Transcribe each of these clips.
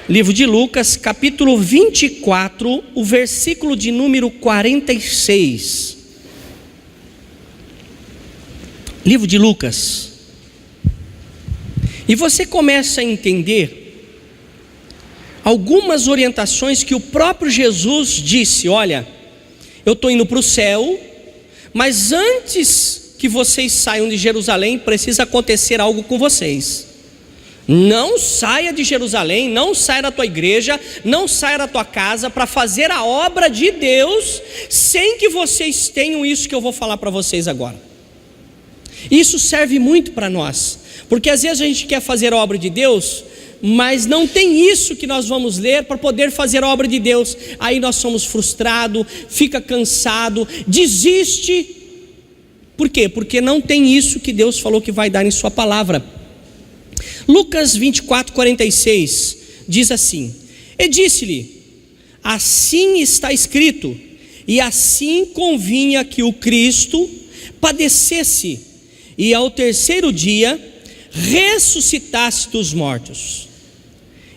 Livro de Lucas, capítulo 24, o versículo de número 46. Livro de Lucas. E você começa a entender algumas orientações que o próprio Jesus disse: olha, eu estou indo para o céu, mas antes que vocês saiam de Jerusalém, precisa acontecer algo com vocês. Não saia de Jerusalém, não saia da tua igreja, não saia da tua casa para fazer a obra de Deus, sem que vocês tenham isso que eu vou falar para vocês agora. Isso serve muito para nós, porque às vezes a gente quer fazer a obra de Deus, mas não tem isso que nós vamos ler para poder fazer a obra de Deus. Aí nós somos frustrados, fica cansado, desiste. Por quê? Porque não tem isso que Deus falou que vai dar em sua palavra. Lucas 24, 46 diz assim: e disse-lhe, assim está escrito, e assim convinha que o Cristo padecesse e ao terceiro dia ressuscitasse dos mortos,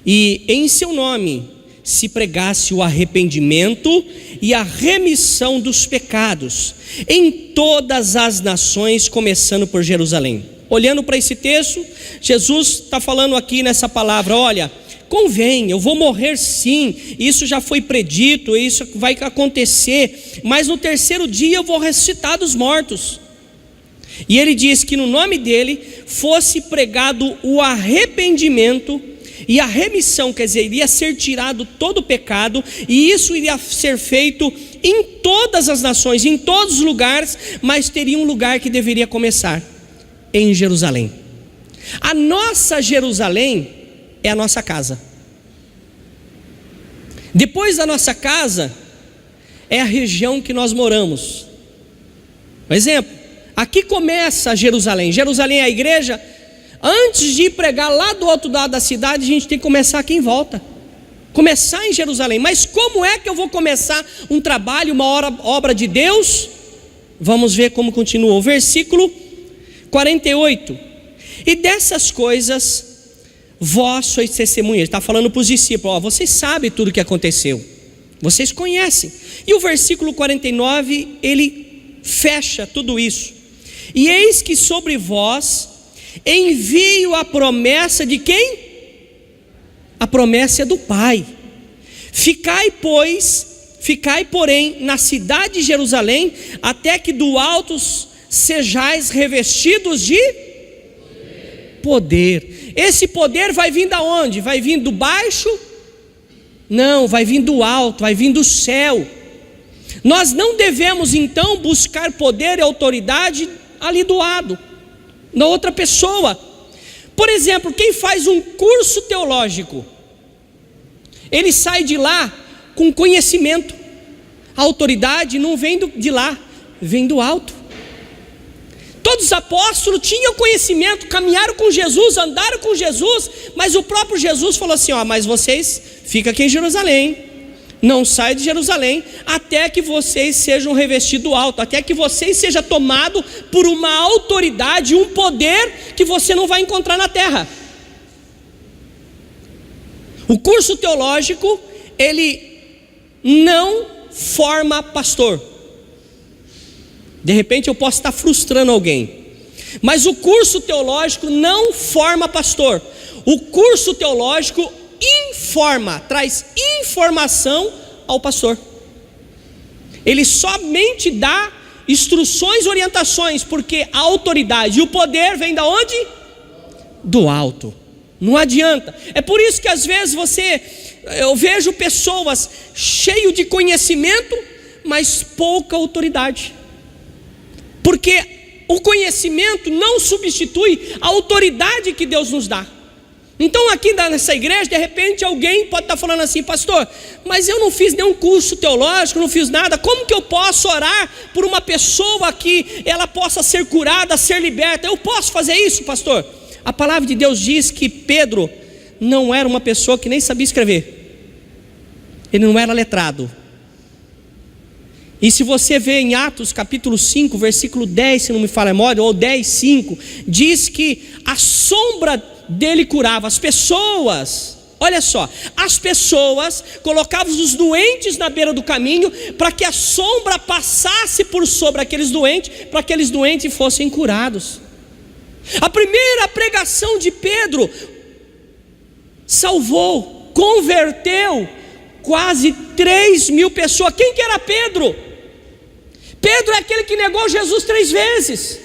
e em seu nome se pregasse o arrependimento e a remissão dos pecados em todas as nações, começando por Jerusalém. Olhando para esse texto, Jesus está falando aqui nessa palavra: olha, convém, eu vou morrer sim, isso já foi predito, isso vai acontecer, mas no terceiro dia eu vou ressuscitar dos mortos. E ele diz que no nome dele fosse pregado o arrependimento e a remissão, quer dizer, iria ser tirado todo o pecado, e isso iria ser feito em todas as nações, em todos os lugares, mas teria um lugar que deveria começar: em Jerusalém. A nossa Jerusalém é a nossa casa. Depois da nossa casa é a região que nós moramos. Por exemplo, aqui começa Jerusalém. Jerusalém é a igreja. Antes de ir pregar lá do outro lado da cidade, a gente tem que começar aqui em volta. Começar em Jerusalém. Mas como é que eu vou começar um trabalho, uma obra de Deus? Vamos ver como continua o versículo 48. E dessas coisas vós sois testemunhas. Está falando para os discípulos: ó, vocês sabem tudo o que aconteceu, vocês conhecem. E o versículo 49, ele fecha tudo isso: e eis que sobre vós envio a promessa de quem? A promessa é do Pai. Ficai, porém, na cidade de Jerusalém, até que do alto sejais revestidos de poder. Esse poder vai vir da onde? Vai vir do baixo? Não, vai vir do alto, vai vir do céu. Nós não devemos então buscar poder e autoridade ali do lado, na outra pessoa. Por exemplo, quem faz um curso teológico, ele sai de lá com conhecimento. A autoridade não vem de lá, vem do alto. Todos os apóstolos tinham conhecimento, caminharam com Jesus, andaram com Jesus, mas o próprio Jesus falou assim: ó, mas vocês ficam aqui em Jerusalém, não saiam de Jerusalém, até que vocês sejam revestidos do alto, até que vocês sejam tomados por uma autoridade, um poder que você não vai encontrar na terra. O curso teológico, ele não forma pastor. De repente eu posso estar frustrando alguém, mas o curso teológico não forma pastor. O curso teológico informa, traz informação ao pastor. Ele somente dá instruções, orientações, porque a autoridade e o poder vem da onde? Do alto. Não adianta. É por isso que às vezes eu vejo pessoas cheias de conhecimento, mas pouca autoridade. Porque o conhecimento não substitui a autoridade que Deus nos dá. Então aqui nessa igreja, de repente alguém pode estar falando assim: pastor, mas eu não fiz nenhum curso teológico, não fiz nada, como que eu posso orar por uma pessoa que ela possa ser curada, ser liberta? Eu posso fazer isso, pastor? A palavra de Deus diz que Pedro não era uma pessoa que nem sabia escrever, ele não era letrado. E se você vê em Atos capítulo 5, versículo 10, se não me falha a memória, ou 10, 5, diz que a sombra dele curava as pessoas. Olha só, as pessoas colocavam os doentes na beira do caminho para que a sombra passasse por sobre aqueles doentes, para que aqueles doentes fossem curados. A primeira pregação de Pedro salvou, converteu quase 3.000 pessoas. Quem que era Pedro? Pedro é aquele que negou Jesus 3 vezes.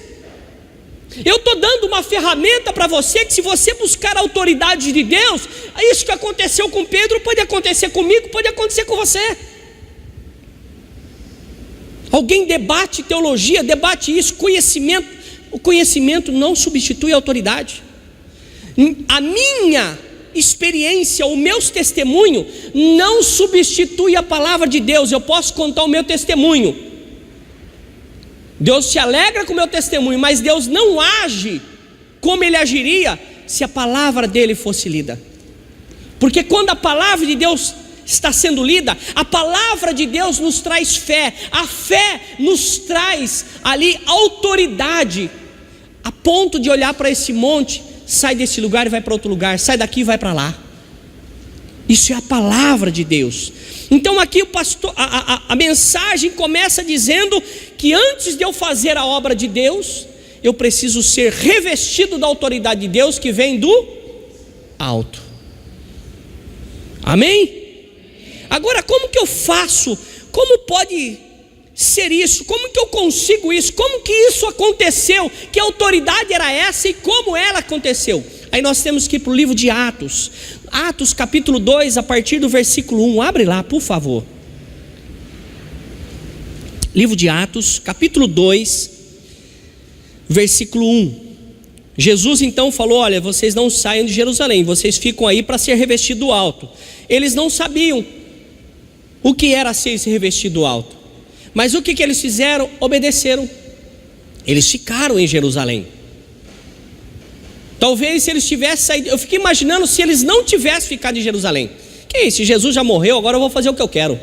Eu estou dando uma ferramenta para você, que se você buscar a autoridade de Deus, isso que aconteceu com Pedro pode acontecer comigo, pode acontecer com você. Alguém debate teologia, debate isso, conhecimento. O conhecimento não substitui a autoridade. A minha experiência, o meu testemunho não substitui a palavra de Deus. Eu posso contar o meu testemunho, Deus se alegra com o meu testemunho, mas Deus não age como Ele agiria se a palavra dEle fosse lida. Porque quando a palavra de Deus está sendo lida, a palavra de Deus nos traz fé. A fé nos traz ali autoridade, a ponto de olhar para esse monte, sai desse lugar e vai para outro lugar, sai daqui e vai para lá. Isso é a palavra de Deus. Então aqui o pastor, a mensagem começa dizendo que antes de eu fazer a obra de Deus, eu preciso ser revestido da autoridade de Deus que vem do alto. Amém? Agora, como que eu faço? Como pode ser isso? Como que eu consigo isso? Como que isso aconteceu? Que autoridade era essa e como ela aconteceu? Aí nós temos que ir para o livro de Atos. Atos capítulo 2, a partir do versículo 1. Abre lá, por favor. Livro de Atos, capítulo 2, versículo 1. Jesus então falou: olha, vocês não saiam de Jerusalém, vocês ficam aí para ser revestido do alto. Eles não sabiam o que era ser revestido do alto. Mas o que eles fizeram? Obedeceram. Eles ficaram em Jerusalém. Talvez se eles tivessem saído, eu fiquei imaginando se eles não tivessem ficado em Jerusalém. Que isso, Jesus já morreu, agora eu vou fazer o que eu quero.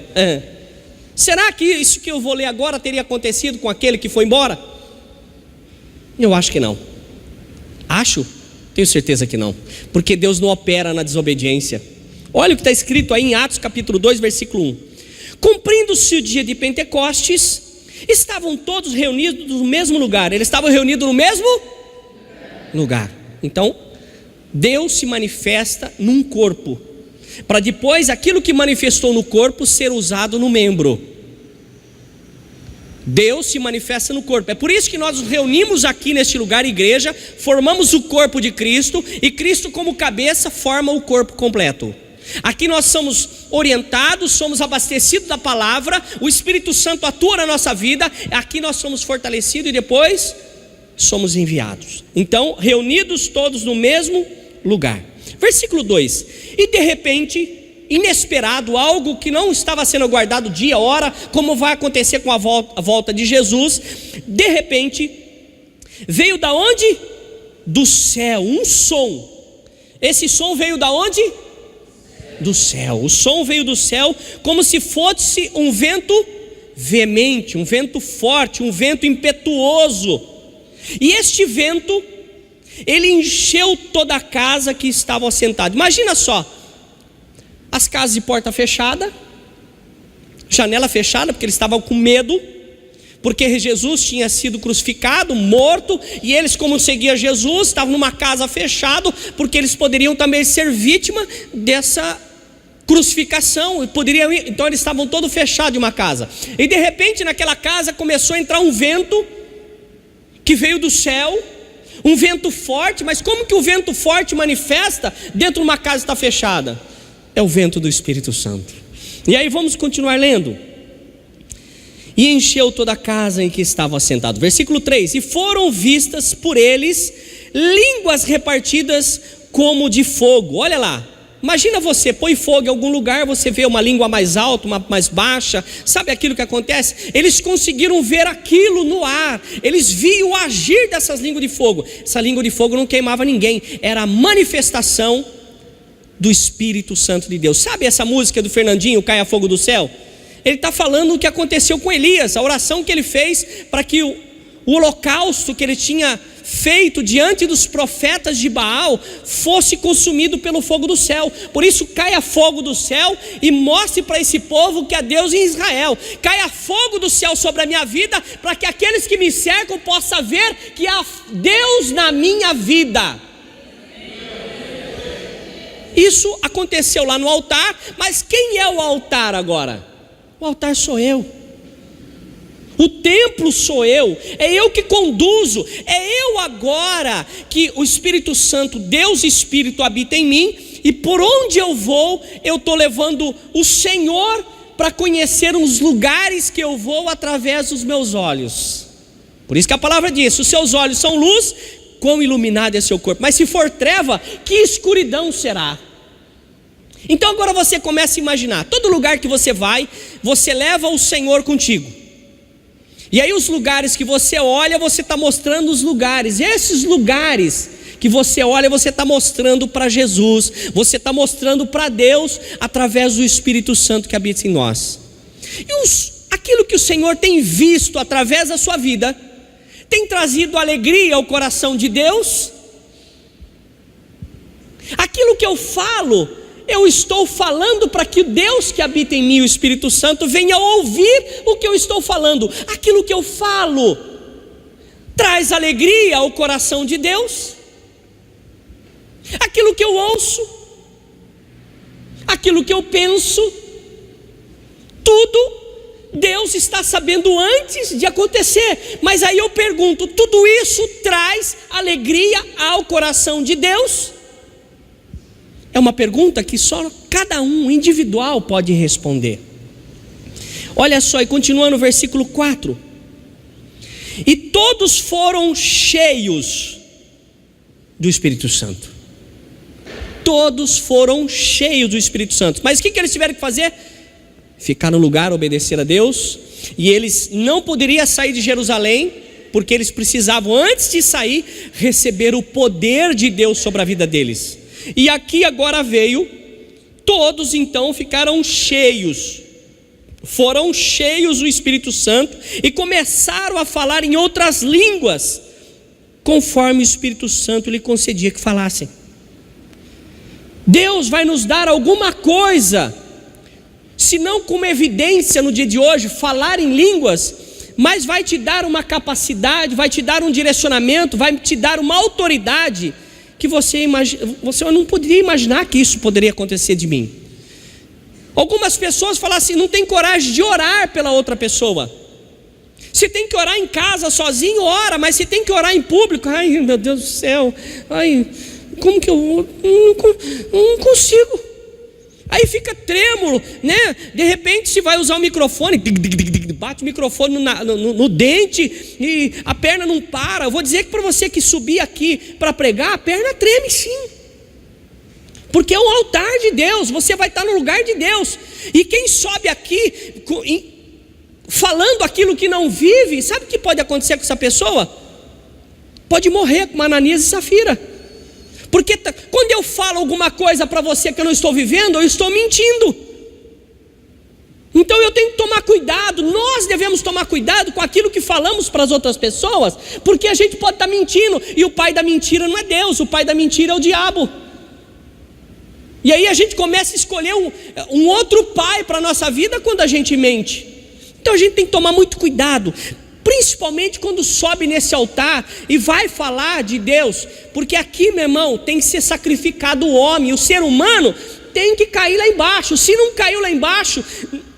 Será que isso que eu vou ler agora teria acontecido com aquele que foi embora? Eu acho que não. Tenho certeza que não. Porque Deus não opera na desobediência. Olha o que está escrito aí em Atos capítulo 2, versículo 1. Cumprindo-se o dia de Pentecostes, estavam todos reunidos no mesmo lugar. Eles estavam reunidos no mesmo lugar. Então, Deus se manifesta num corpo, para depois aquilo que manifestou no corpo ser usado no membro. Deus se manifesta no corpo. É por isso que nós nos reunimos aqui neste lugar, igreja, formamos o corpo de Cristo, e Cristo como cabeça forma o corpo completo. Aqui nós somos orientados, somos abastecidos da palavra, o Espírito Santo atua na nossa vida, aqui nós somos fortalecidos e depois somos enviados. Então, reunidos todos no mesmo lugar. Versículo 2. E de repente, inesperado, algo que não estava sendo aguardado dia, hora, como vai acontecer com a volta de Jesus, de repente, veio da onde? Do céu, um som. Esse som veio da onde? Do céu. O som veio do céu como se fosse um vento veemente, um vento forte, um vento impetuoso. E este vento, ele encheu toda a casa que estavam assentados. Imagina só, as casas de porta fechada, janela fechada, porque eles estavam com medo, porque Jesus tinha sido crucificado, morto, e eles, como seguiam Jesus, estavam numa casa fechada, porque eles poderiam também ser vítima dessa crucificação, então eles estavam todos fechados em uma casa. E de repente naquela casa começou a entrar um vento que veio do céu, um vento forte. Mas como que o vento forte manifesta dentro de uma casa que está fechada? É o vento do Espírito Santo. E aí vamos continuar lendo. E encheu toda a casa em que estavam assentados. Versículo 3. E foram vistas por eles línguas repartidas como de fogo. Olha lá. Imagina você, põe fogo em algum lugar, você vê uma língua mais alta, uma mais baixa. Sabe aquilo que acontece? Eles conseguiram ver aquilo no ar. Eles viam o agir dessas línguas de fogo. Essa língua de fogo não queimava ninguém. Era a manifestação do Espírito Santo de Deus. Sabe essa música do Fernandinho, Caia Fogo do Céu? Ele está falando o que aconteceu com Elias, a oração que ele fez para que o holocausto que ele tinha feito diante dos profetas de Baal fosse consumido pelo fogo do céu. Por isso caia fogo do céu e mostre para esse povo que há Deus em Israel. Caia fogo do céu sobre a minha vida, para que aqueles que me cercam possam ver que há Deus na minha vida. Isso aconteceu lá no altar, mas quem é o altar agora? O altar sou eu. O templo sou eu, é eu que conduzo, é eu agora que o Espírito Santo, Deus Espírito, habita em mim, e por onde eu vou, eu estou levando o Senhor para conhecer os lugares que eu vou através dos meus olhos. Por isso que a palavra diz: os seus olhos são luz, quão iluminado é seu corpo. Mas se for treva, que escuridão será? Então agora você começa a imaginar, todo lugar que você vai, você leva o Senhor contigo. E aí os lugares que você olha, você está mostrando os lugares. E esses lugares que você olha, você está mostrando para Jesus, você está mostrando para Deus, através do Espírito Santo que habita em nós. E aquilo que o Senhor tem visto através da sua vida, tem trazido alegria ao coração de Deus? Aquilo que eu falo, eu estou falando para que Deus que habita em mim, o Espírito Santo, venha ouvir o que eu estou falando. Aquilo que eu falo traz alegria ao coração de Deus? Aquilo que eu ouço, aquilo que eu penso, tudo Deus está sabendo antes de acontecer. Mas aí eu pergunto, tudo isso traz alegria ao coração de Deus? É uma pergunta que só cada um individual pode responder. Olha só, e continua no versículo 4: e todos foram cheios do Espírito Santo. Todos foram cheios do Espírito Santo. Mas o que eles tiveram que fazer? Ficar no lugar, obedecer a Deus. E eles não poderiam sair de Jerusalém, porque eles precisavam, antes de sair, receber o poder de Deus sobre a vida deles. E aqui agora veio, todos então ficaram cheios, foram cheios do Espírito Santo e começaram a falar em outras línguas, conforme o Espírito Santo lhe concedia que falassem. Deus vai nos dar alguma coisa, se não como evidência no dia de hoje, falar em línguas, mas vai te dar uma capacidade, vai te dar um direcionamento, vai te dar uma autoridade, que você não poderia imaginar que isso poderia acontecer de mim. Algumas pessoas falam assim, não tem coragem de orar pela outra pessoa. Se tem que orar em casa sozinho, ora, mas se tem que orar em público, ai meu Deus do céu, ai, como que eu não consigo. Aí fica trêmulo, né? De repente se vai usar o microfone, bate o microfone no dente e a perna não para. Eu vou dizer que para você que subir aqui para pregar, a perna treme sim, porque é um altar de Deus, você vai estar no lugar de Deus. E quem sobe aqui falando aquilo que não vive, sabe o que pode acontecer com essa pessoa? Pode morrer como Ananias e Safira. Porque quando eu falo alguma coisa para você que eu não estou vivendo, eu estou mentindo. Então eu tenho que tomar cuidado, nós devemos tomar cuidado com aquilo que falamos para as outras pessoas, porque a gente pode estar mentindo, e o pai da mentira não é Deus, o pai da mentira é o diabo. E aí a gente começa a escolher um outro pai para a nossa vida quando a gente mente. Então a gente tem que tomar muito cuidado, principalmente quando sobe nesse altar e vai falar de Deus, porque aqui, meu irmão, tem que ser sacrificado o homem, o ser humano tem que cair lá embaixo. Se não caiu lá embaixo,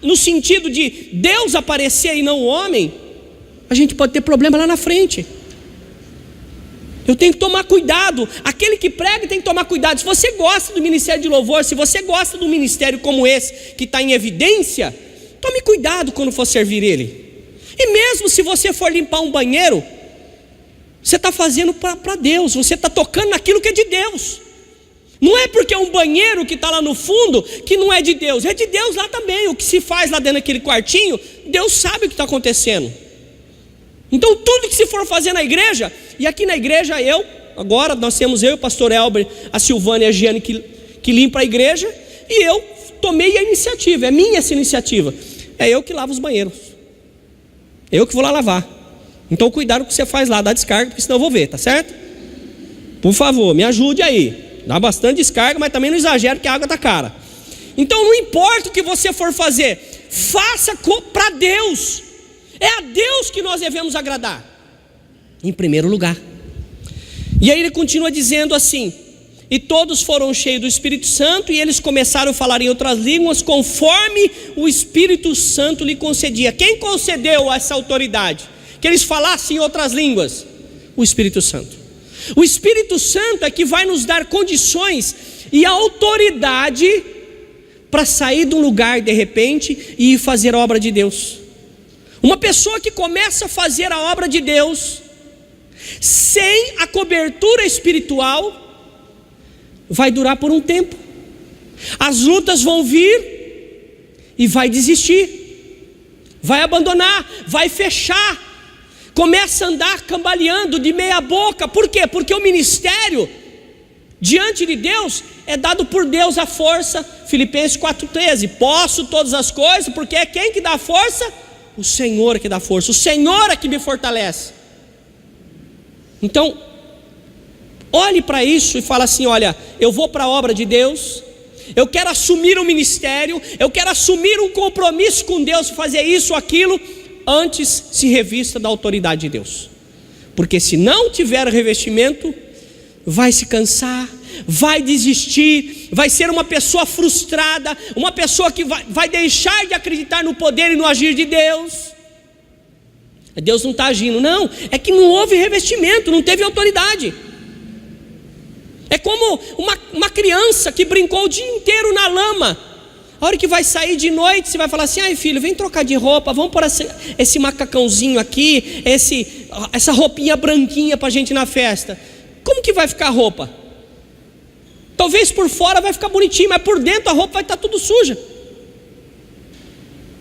no sentido de Deus aparecer e não o homem, a gente pode ter problema lá na frente. Eu tenho que tomar cuidado, aquele que prega tem que tomar cuidado. Se você gosta do ministério de louvor, se você gosta de um ministério como esse, que está em evidência, tome cuidado quando for servir ele. E mesmo se você for limpar um banheiro, você está fazendo para Deus, você está tocando naquilo que é de Deus. Não é porque é um banheiro que está lá no fundo que não é de Deus, é de Deus lá também. O que se faz lá dentro daquele quartinho, Deus sabe o que está acontecendo. Então tudo que se for fazer na igreja, e aqui na igreja agora nós temos eu e o pastor Elber, a Silvana e a Giane que limpa a igreja, e eu tomei a iniciativa, é minha essa iniciativa, é eu que lavo os banheiros. Eu que vou lá lavar. Então cuidado com o que você faz lá, dá descarga, porque senão eu vou ver, tá certo? Por favor, me ajude aí. Dá bastante descarga, mas também não exagere, porque a água está cara. Então não importa o que você for fazer, faça para Deus. É a Deus que nós devemos agradar, em primeiro lugar. E aí ele continua dizendo assim: e todos foram cheios do Espírito Santo, e eles começaram a falar em outras línguas, conforme o Espírito Santo lhe concedia. Quem concedeu essa autoridade? Que eles falassem em outras línguas? O Espírito Santo. O Espírito Santo é que vai nos dar condições e autoridade para sair de um lugar de repente e ir fazer a obra de Deus. Uma pessoa que começa a fazer a obra de Deus sem a cobertura espiritual vai durar por um tempo. As lutas vão vir e vai desistir, vai abandonar, vai fechar, começa a andar cambaleando de meia boca. Por quê? Porque o ministério diante de Deus é dado por Deus a força. Filipenses 4,13: posso todas as coisas, porque é quem que dá a força? O Senhor que dá força, o Senhor é que me fortalece. Então olhe para isso e fala assim: olha, eu vou para a obra de Deus, eu quero assumir um ministério, eu quero assumir um compromisso com Deus, fazer isso ou aquilo. Antes se revista da autoridade de Deus, porque se não tiver revestimento, vai se cansar, vai desistir, vai ser uma pessoa frustrada, uma pessoa que vai deixar de acreditar no poder e no agir de Deus. Deus não está agindo, não, é que não houve revestimento, não teve autoridade. É como uma criança que brincou o dia inteiro na lama. A hora que vai sair de noite, você vai falar assim: ai filho, vem trocar de roupa, vamos pôr esse macacãozinho aqui, essa roupinha branquinha para a gente ir na festa. Como que vai ficar a roupa? Talvez por fora vai ficar bonitinho, mas por dentro a roupa vai estar tudo suja.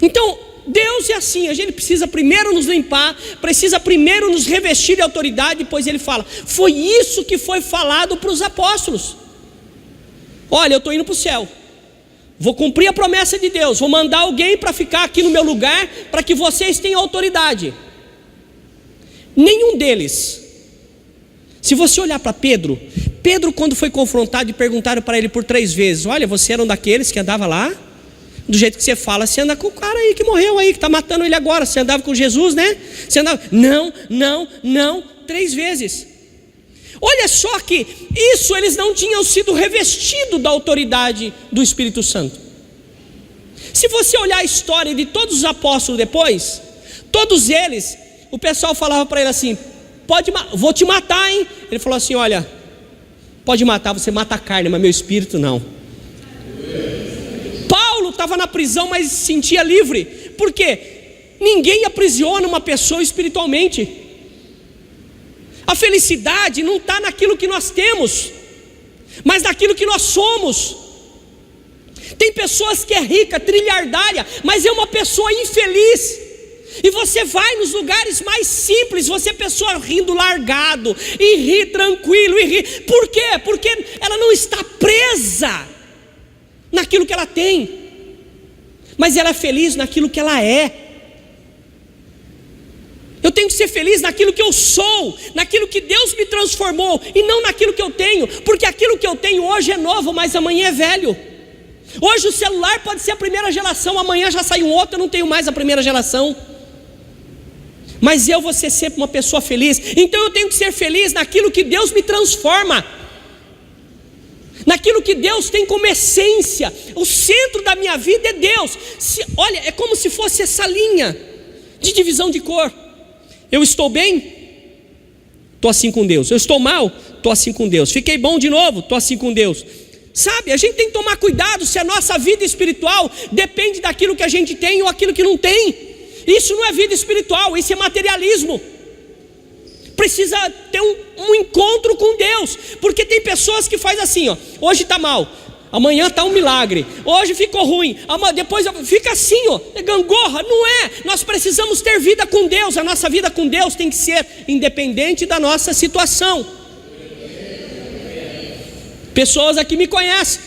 Então Deus é assim, a gente precisa primeiro nos limpar, precisa primeiro nos revestir de autoridade. Depois ele fala: foi isso que foi falado para os apóstolos. Olha, eu estou indo para o céu, vou cumprir a promessa de Deus, vou mandar alguém para ficar aqui no meu lugar, para que vocês tenham autoridade. Nenhum deles, se você olhar para Pedro, quando foi confrontado e perguntaram para ele por 3 vezes: olha, você era um daqueles que andava lá? Do jeito que você fala, você anda com o cara aí que morreu aí, que está matando ele agora. Você andava com Jesus, né? Você andava... Não, 3 vezes. Olha só que isso, eles não tinham sido revestidos da autoridade do Espírito Santo. Se você olhar a história de todos os apóstolos depois, todos eles, o pessoal falava para ele assim: vou te matar, hein? Ele falou assim: olha, pode matar, você mata a carne, mas meu espírito não. Paulo estava na prisão, mas se sentia livre. Por quê? Ninguém aprisiona uma pessoa espiritualmente. A felicidade não está naquilo que nós temos, mas naquilo que nós somos. Tem pessoas que é rica, trilhardária, mas é uma pessoa infeliz. E você vai nos lugares mais simples, você é pessoa rindo largado, e ri tranquilo, e ri. Por quê? Porque ela não está presa naquilo que ela tem, mas ela é feliz naquilo que ela é. Eu tenho que ser feliz naquilo que eu sou, naquilo que Deus me transformou, e não naquilo que eu tenho, porque aquilo que eu tenho hoje é novo, mas amanhã é velho. Hoje o celular pode ser a primeira geração, amanhã já sai um outro, eu não tenho mais a primeira geração. Mas eu vou ser sempre uma pessoa feliz. Então eu tenho que ser feliz naquilo que Deus me transforma, naquilo que Deus tem como essência. O centro da minha vida é Deus. Olha, é como se fosse essa linha de divisão de cor. Eu estou bem? Estou assim com Deus. Eu estou mal? Estou assim com Deus. Fiquei bom de novo? Estou assim com Deus. Sabe, a gente tem que tomar cuidado se a nossa vida espiritual depende daquilo que a gente tem ou aquilo que não tem. Isso não é vida espiritual, isso é materialismo. Precisa ter um encontro com Deus, porque tem pessoas que fazem assim, ó: hoje está mal, amanhã está um milagre, hoje ficou ruim, depois fica assim, ó, é gangorra. Não é, nós precisamos ter vida com Deus. A nossa vida com Deus tem que ser independente da nossa situação. Pessoas aqui me conhecem,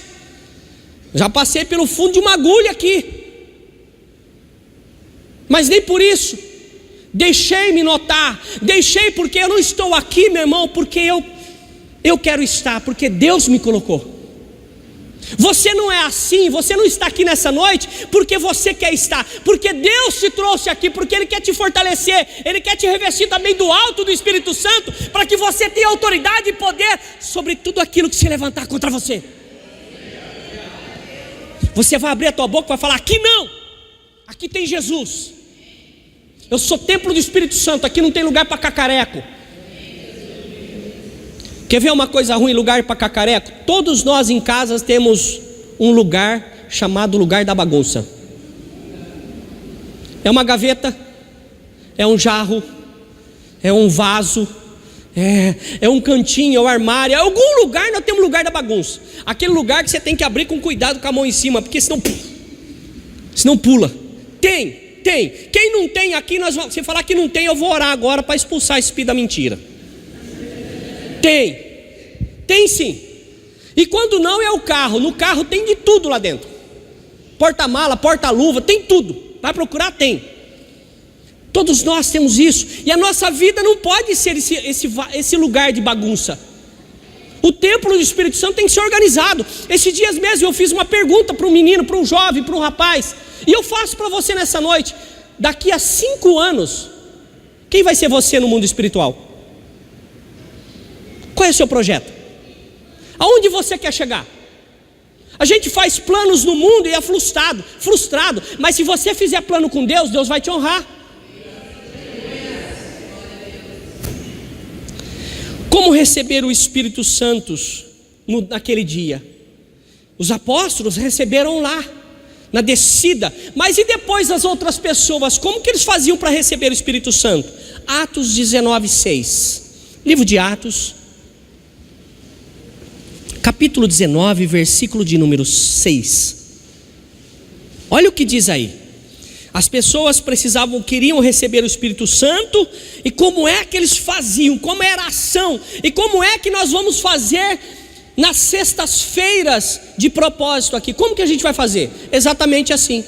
já passei pelo fundo de uma agulha aqui, mas nem por isso Deixei-me notar, deixei porque eu não estou aqui, meu irmão, porque eu quero estar, porque Deus me colocou. Você não é assim, você não está aqui nessa noite porque você quer estar, porque Deus te trouxe aqui, porque Ele quer te fortalecer, Ele quer te revestir também do alto do Espírito Santo, para que você tenha autoridade e poder sobre tudo aquilo que se levantar contra você. Você vai abrir a tua boca e vai falar: aqui não, aqui tem Jesus, eu sou templo do Espírito Santo, aqui não tem lugar para cacareco. Quer ver uma coisa ruim, lugar para cacareco? Todos nós em casa temos um lugar chamado lugar da bagunça. É uma gaveta, é um jarro, é um vaso, é um cantinho, é um armário, é algum lugar. Nós temos lugar da bagunça. Aquele lugar que você tem que abrir com cuidado com a mão em cima, porque senão pula. Tem. Quem não tem aqui, se falar que não tem, eu vou orar agora para expulsar esse espírito da mentira. Tem sim. E quando não, é o carro. No carro tem de tudo lá dentro. Porta-mala, porta-luva, tem tudo. Vai procurar, tem. Todos nós temos isso. E a nossa vida não pode ser esse lugar de bagunça. O templo do Espírito Santo tem que ser organizado. Esses dias mesmo eu fiz uma pergunta para um menino, para um jovem, para um rapaz. E eu faço para você nessa noite: daqui a 5 anos, quem vai ser você no mundo espiritual? Qual é o seu projeto? Aonde você quer chegar? A gente faz planos no mundo e é frustrado. Mas se você fizer plano com Deus, Deus vai te honrar. Como receber o Espírito Santo naquele dia? Os apóstolos receberam lá, na descida. Mas e depois as outras pessoas? Como que eles faziam para receber o Espírito Santo? Atos 19:6. Livro de Atos, capítulo 19, versículo de número 6. Olha o que diz aí. As pessoas queriam receber o Espírito Santo. E como é que eles faziam? Como era a ação? E como é que nós vamos fazer nas sextas-feiras de propósito aqui? Como que a gente vai fazer? Exatamente assim.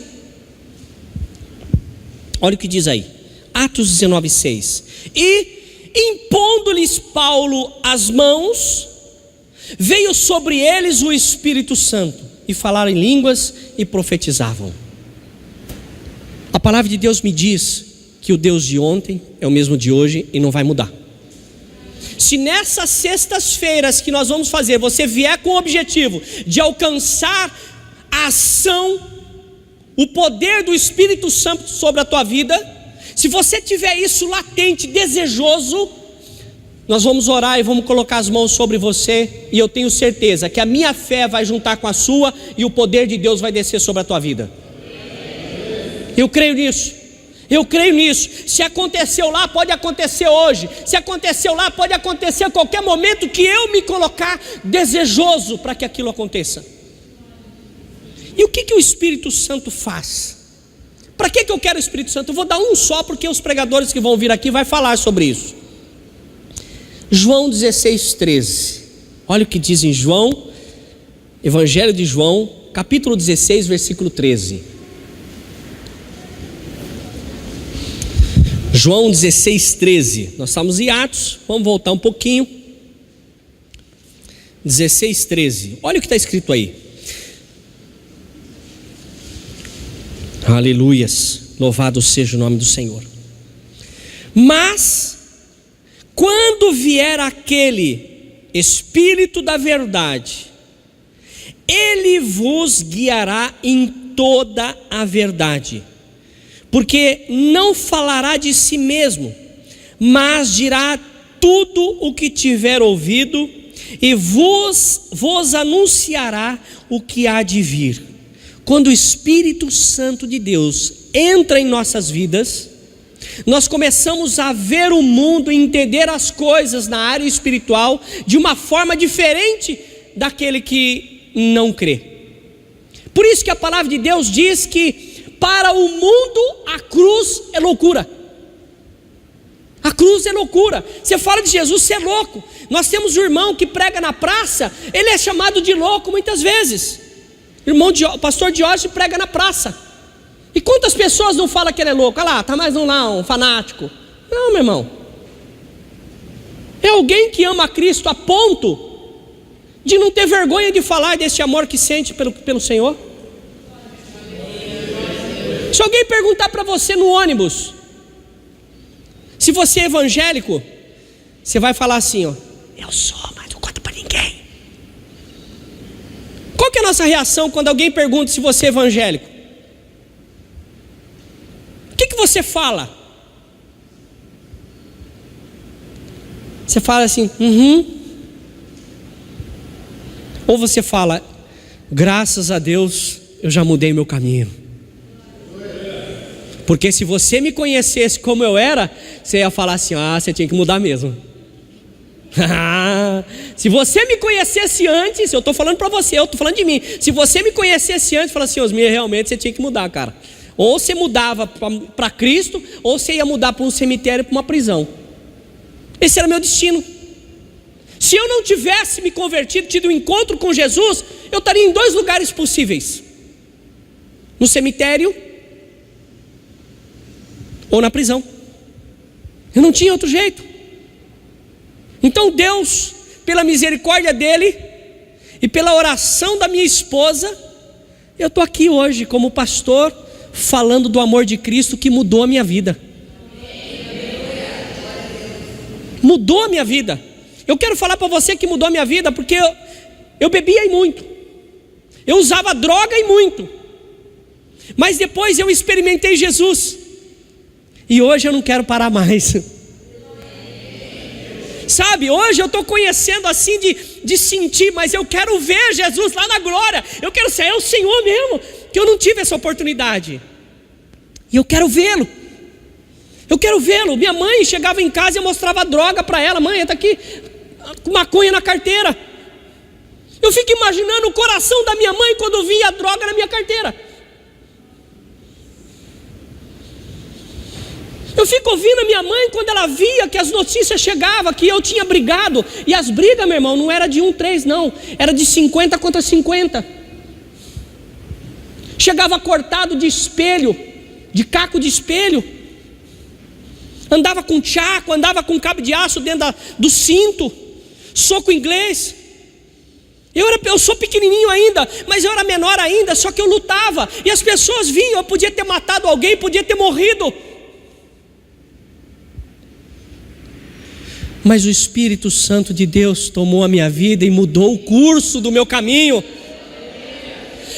Olha o que diz aí. Atos 19:6. E impondo-lhes Paulo as mãos, veio sobre eles o Espírito Santo, e falaram em línguas e profetizavam. A palavra de Deus me diz que o Deus de ontem é o mesmo de hoje e não vai mudar. Se nessas sextas-feiras que nós vamos fazer, você vier com o objetivo de alcançar a ação, o poder do Espírito Santo sobre a tua vida, se você tiver isso latente, desejoso, nós vamos orar e vamos colocar as mãos sobre você, e eu tenho certeza que a minha fé vai juntar com a sua, e o poder de Deus vai descer sobre a tua vida. Eu creio nisso. Se aconteceu lá, pode acontecer hoje. Se aconteceu lá, pode acontecer a qualquer momento que eu me colocar desejoso para que aquilo aconteça. E o que o Espírito Santo faz? Para que eu quero o Espírito Santo? Eu vou dar um só, porque os pregadores que vão vir aqui vão falar sobre isso. João 16:13. Olha o que diz em João, Evangelho de João, capítulo 16, versículo 13. João 16:13. Nós estamos em Atos, vamos voltar um pouquinho. 16:13. Olha o que está escrito aí. Aleluias, louvado seja o nome do Senhor. Mas quando vier aquele Espírito da verdade, ele vos guiará em toda a verdade, porque não falará de si mesmo, mas dirá tudo o que tiver ouvido, e vos anunciará o que há de vir. Quando o Espírito Santo de Deus entra em nossas vidas, nós começamos a ver o mundo e entender as coisas na área espiritual de uma forma diferente daquele que não crê. Por isso que a palavra de Deus diz que para o mundo a cruz é loucura. A cruz é loucura. Você fala de Jesus, você é louco. Nós temos um irmão que prega na praça, ele é chamado de louco muitas vezes. O pastor Diógenes prega na praça. E quantas pessoas não falam que ele é louco? Olha lá, tá mais um fanático. Não, meu irmão. É alguém que ama a Cristo a ponto de não ter vergonha de falar desse amor que sente pelo Senhor. Se alguém perguntar para você no ônibus, se você é evangélico, você vai falar assim, ó: eu sou, mas não conta para ninguém. Qual que é a nossa reação quando alguém pergunta se você é evangélico? O que você fala? Você fala assim, Ou você fala, graças a Deus eu já mudei meu caminho. Porque se você me conhecesse como eu era, você ia falar assim, você tinha que mudar mesmo. Se você me conhecesse antes, eu estou falando para você, eu estou falando de mim. Se você me conhecesse antes, fala assim, Osmir, realmente você tinha que mudar, cara. Ou você mudava para Cristo, ou você ia mudar para um cemitério, para uma prisão. Esse era meu destino. Se eu não tivesse me convertido, tido um encontro com Jesus, eu estaria em 2 lugares possíveis: no cemitério ou na prisão. Eu não tinha outro jeito. Então Deus, pela misericórdia dele e pela oração da minha esposa, eu estou aqui hoje como pastor, falando do amor de Cristo que mudou a minha vida. Mudou a minha vida. Eu quero falar para você que mudou a minha vida, porque eu bebia e muito, eu usava droga e muito, mas depois eu experimentei Jesus, e hoje eu não quero parar mais. Sabe, hoje eu estou conhecendo assim de sentir, mas eu quero ver Jesus lá na glória. Eu quero ser o Senhor mesmo, que eu não tive essa oportunidade, e eu quero vê-lo. Eu quero vê-lo. Minha mãe chegava em casa e eu mostrava droga para ela. Mãe, está aqui com maconha na carteira. Eu fico imaginando o coração da minha mãe quando via a droga na minha carteira. Eu fico ouvindo a minha mãe quando ela via que as notícias chegavam, que eu tinha brigado. E as brigas, meu irmão, não era de 1-3 não, era de 50 contra 50. Chegava cortado de espelho, de caco de espelho. Andava com tchaco, andava com cabo de aço dentro do cinto, soco inglês. Eu sou pequenininho ainda, mas eu era menor ainda, só que eu lutava. E as pessoas vinham, eu podia ter matado alguém, podia ter morrido. Mas o Espírito Santo de Deus tomou a minha vida e mudou o curso do meu caminho.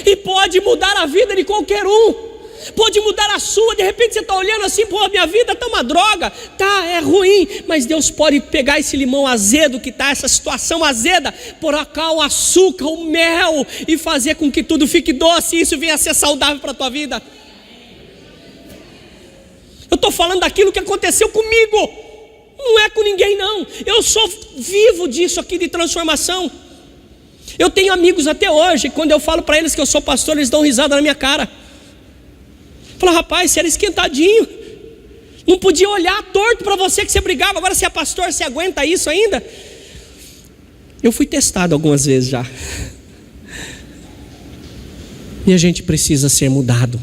E pode mudar a vida de qualquer um. Pode mudar a sua. De repente você está olhando assim, pô, minha vida está uma droga, tá, é ruim, mas Deus pode pegar esse limão azedo que está, essa situação azeda, pôr cá o açúcar, o mel, e fazer com que tudo fique doce, e isso venha a ser saudável para a tua vida. Eu estou falando daquilo que aconteceu comigo, não é com ninguém não. Eu sou vivo disso aqui, de transformação. Eu tenho amigos até hoje, quando eu falo para eles que eu sou pastor, eles dão risada na minha cara. Fala, rapaz, você era esquentadinho, não podia olhar torto para você que você brigava, agora você é pastor, você aguenta isso ainda? Eu fui testado algumas vezes já. E a gente precisa ser mudado,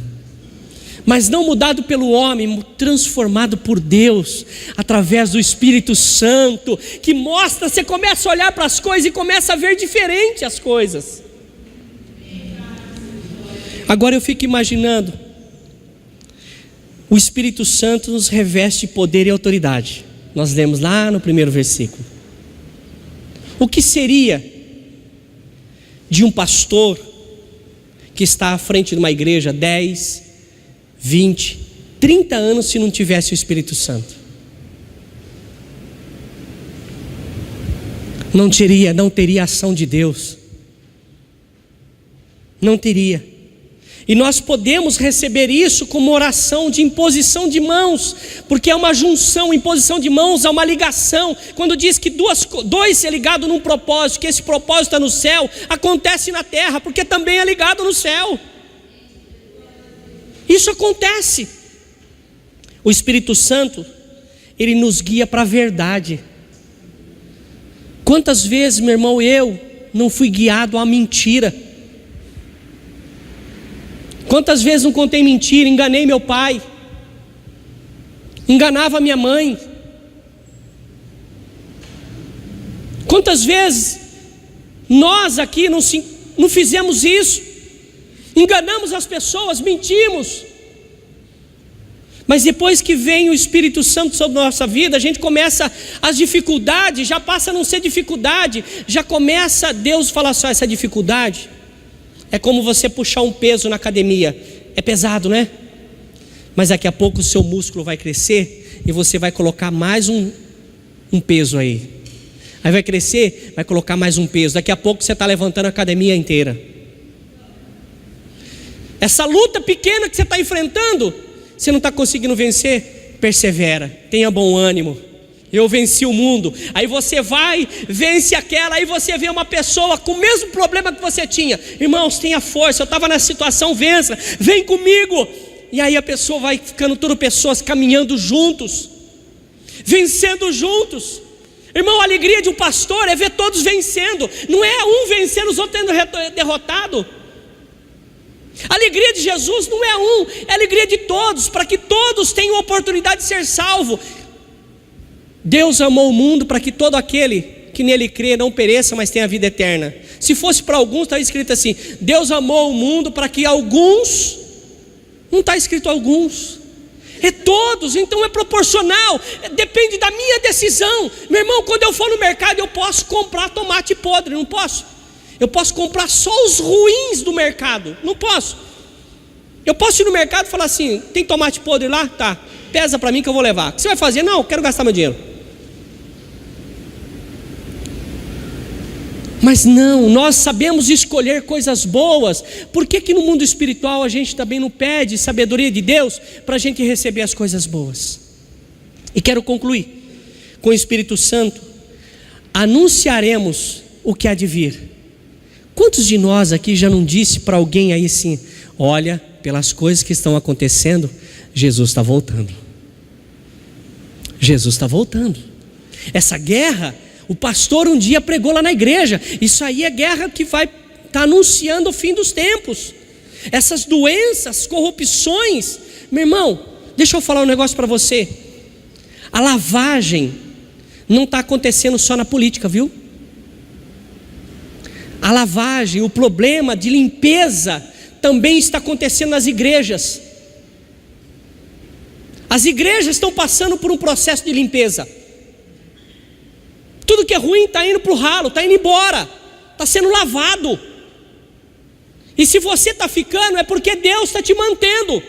mas não mudado pelo homem, transformado por Deus, através do Espírito Santo, que mostra, você começa a olhar para as coisas e começa a ver diferente as coisas. Agora eu fico imaginando, o Espírito Santo nos reveste de poder e autoridade. Nós lemos lá no primeiro versículo. O que seria de um pastor que está à frente de uma igreja 10, 20, 30 anos se não tivesse o Espírito Santo? Não teria ação de Deus. Não teria. E nós podemos receber isso como oração de imposição de mãos, porque é uma junção. Imposição de mãos é uma ligação. Quando diz que dois é ligado num propósito, que esse propósito está no céu, acontece na terra, porque também é ligado no céu. Isso acontece. O Espírito Santo, ele nos guia para a verdade. Quantas vezes, meu irmão, eu não fui guiado à mentira? Quantas vezes não contei mentira, enganei meu pai, enganava minha mãe. Quantas vezes nós aqui não fizemos isso, enganamos as pessoas, mentimos. Mas depois que vem o Espírito Santo sobre a nossa vida, a gente começa, as dificuldades já passa a não ser dificuldade, já começa, Deus fala só, essa dificuldade é como você puxar um peso na academia, é pesado, né? Mas daqui a pouco o seu músculo vai crescer e você vai colocar mais um peso aí. Aí vai crescer, vai colocar mais um peso, daqui a pouco você está levantando a academia inteira. Essa luta pequena que você está enfrentando, você não está conseguindo vencer, persevera, tenha bom ânimo. Eu venci o mundo. Aí você vai, vence aquela, aí você vê uma pessoa com o mesmo problema que você tinha. Irmãos, tenha força, eu estava nessa situação, vença, vem comigo. E aí a pessoa vai ficando tudo pessoas caminhando juntos, vencendo juntos. Irmão, a alegria de um pastor é ver todos vencendo, não é um vencendo, os outros tendo derrotado. A alegria de Jesus não é um, é a alegria de todos, para que todos tenham a oportunidade de ser salvo. Deus amou o mundo para que todo aquele que nele crê não pereça, mas tenha vida eterna. Se fosse para alguns, está escrito assim: Deus amou o mundo para que alguns, não está escrito alguns, é todos, então é proporcional, depende da minha decisão. Meu irmão, quando eu for no mercado, eu posso comprar tomate podre, não posso? Eu posso comprar só os ruins do mercado, não posso. Eu posso ir no mercado e falar assim: tem tomate podre lá? Tá, pesa para mim que eu vou levar. O que você vai fazer? Não, eu quero gastar meu dinheiro. Mas não, nós sabemos escolher coisas boas. Por que no mundo espiritual a gente também não pede sabedoria de Deus para a gente receber as coisas boas? E quero concluir com o Espírito Santo. Anunciaremos o que há de vir. Quantos de nós aqui já não disse para alguém aí assim: olha, pelas coisas que estão acontecendo, Jesus está voltando. Jesus está voltando. Essa guerra, o pastor um dia pregou lá na igreja, isso aí é guerra que vai estar anunciando o fim dos tempos. Essas doenças, corrupções, meu irmão, deixa eu falar um negócio para você. A lavagem não está acontecendo só na política, viu? A lavagem, o problema de limpeza também está acontecendo nas igrejas. As igrejas estão passando por um processo de limpeza. Tudo que é ruim está indo para o ralo, está indo embora, está sendo lavado. E se você está ficando, é porque Deus está te mantendo.